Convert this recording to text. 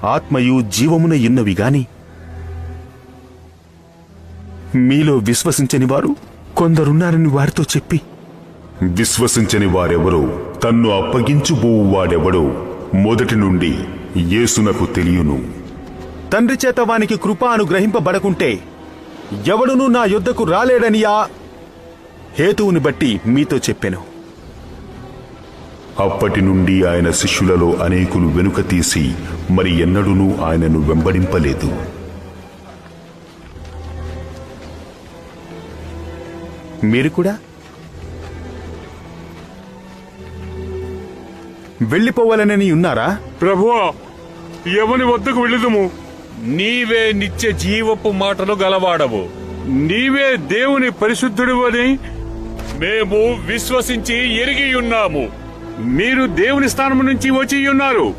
ఆత్మయు జీవమున ఉన్నవి గాని మీలో విశ్వసించని వారు కొందరున్నారని వారితో చెప్పి, విశ్వసించని వారెవరో తన్ను అప్పగించుబోవువాడెవడో మొదటి నుండి యేసునకు తెలియను. తండ్రి చేత వానికి కృప అనుగ్రహింపబడకుంటే ఎవడునూ నా యొద్దకు రాలేడని ఆ హేతువుని బట్టి మీతో చెప్పెను. అప్పటి నుండి ఆయన శిష్యులలో అనేకులు వెనుక తీసి మరి ఎన్నడూనూ ఆయనను వెంబడింపలేదు. మీరు కూడా వెళ్ళిపోవాలనని ఉన్నారా? ప్రభువా, ఎవని వద్దకు వెళ్ళుదుము? నీవే నిత్య జీవపు మాటలు గలవాడవు. నీవే దేవుని పరిశుద్ధుడు అని మేము విశ్వసించి ఎరిగి ఉన్నాము. మీరు దేవుని స్థానం నుంచి వచ్చి ఉన్నారు.